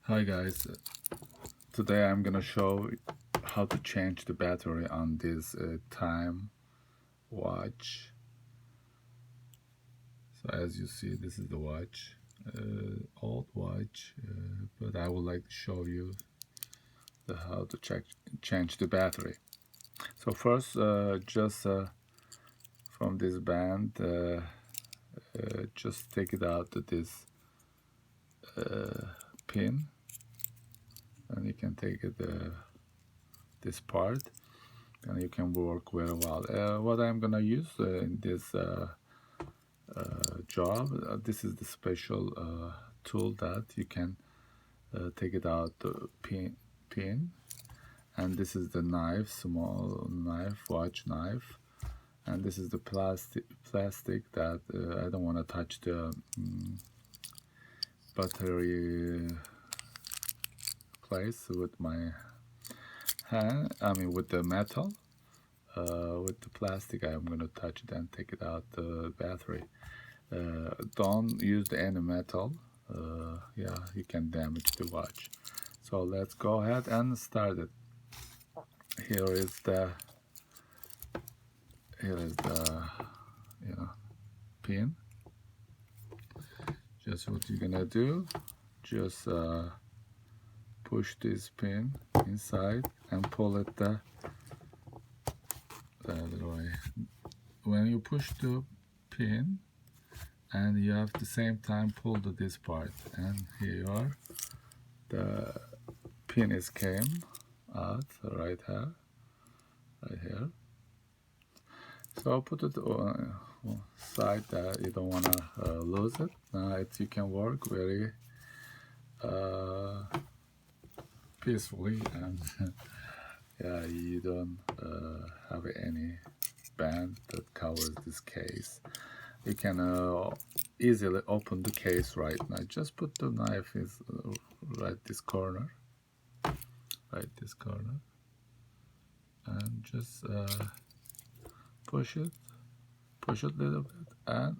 Hi guys, today I'm gonna show how to change the battery on this time watch. So as you see, this is the watch, old watch, but I would like to show you how to change the battery. So first, just from this band, just take it out to this pin, and you can take it this part, and you can work very well. What I'm gonna use in this job, this is the special tool that you can take it out the pin, and this is the knife, small knife, watch knife, and this is the plastic that I don't want to touch the battery place with my hand. I mean with the metal. With the plastic, I'm gonna touch it and take it out the battery. Don't use any metal. Yeah, you can damage the watch. So let's go ahead and start it. Here is the pin. Just what you're gonna do, just push this pin inside and pull it the other way. When you push the pin, and you have the same time pull this part, and here you are, the pin is came out right here. So put it on side that you don't want to lose it. Now you can work very peacefully, and yeah, you don't have any band that covers this case. You can easily open the case right now. Just put the knife is right this corner, and just push it a little bit and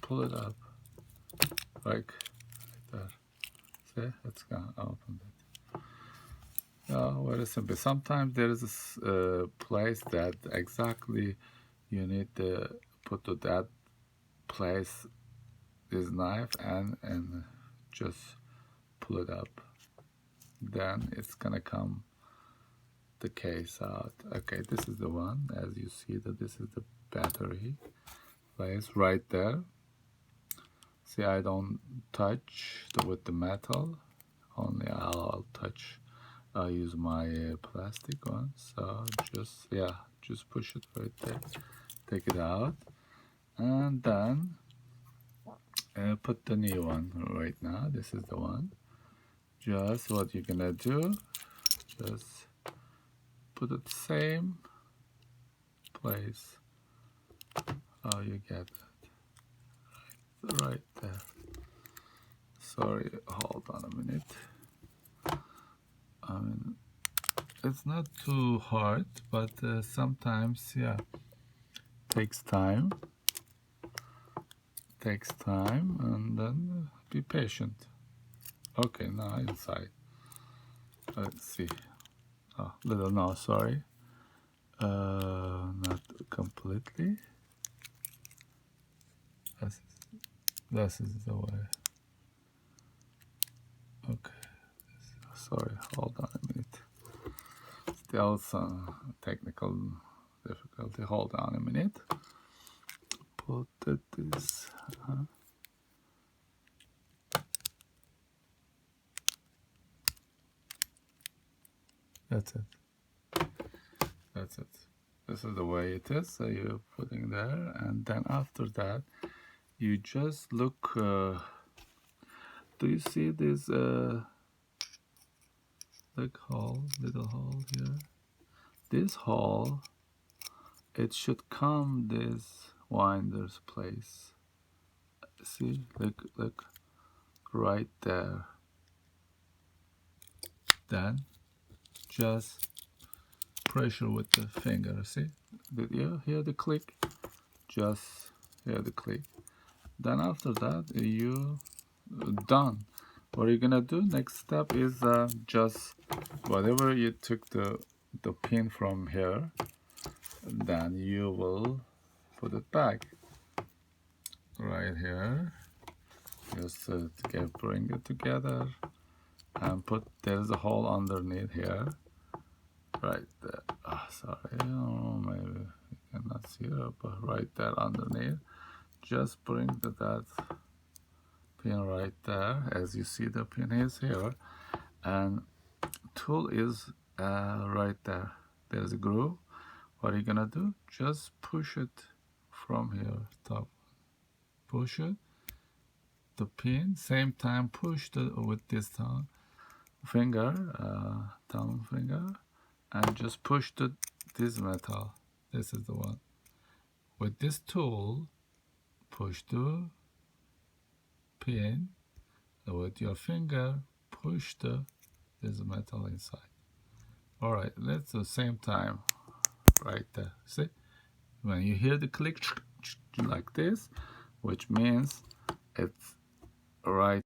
pull it up like that. See, it's gonna open it. Very simple. Sometimes there is a place that exactly you need to put to that place this knife and just pull it up. Then it's gonna come the case out. Okay, this is the one. As you see that this is the battery place right there. See, I don't touch with the metal. Only I'll touch. I'll use my plastic one. So just push it right there. Take it out, and then put the new one right now. This is the one. Just what you're gonna do, just put it same place. Oh, you get it right there. Sorry, hold on a minute. I mean, it's not too hard, but sometimes, yeah, takes time. And then be patient. Okay, now inside. Let's see. Oh, little no, sorry. Not completely. This is the way. Okay. Sorry, hold on a minute. Still some technical difficulty. Hold on a minute. Put this. That's it. That's it. This is the way it is. So you're putting there, and then after that, you just look. Do you see this little hole here? This hole, it should come this winder's place. See, look, right there. Then just pressure with the finger. See, did you hear the click? Just hear the click. Then after that, you done. What are you gonna do? Next step is just whatever you took the pin from here, then you will put it back right here. Just bring it together and put, there's a hole underneath here, right there. Sorry, oh, maybe you cannot see it, but right there underneath, just bring that pin right there. As you see, the pin is here, and tool is right there. There's a groove. What are you gonna do? Just push it from here, top. Push it, the pin. Same time, push with this thumb finger, and just push this metal. This is the one. With this tool, push the pin. With your finger, push this metal inside. All right, let's the same time, right there. See, when you hear the click like this, which means it's right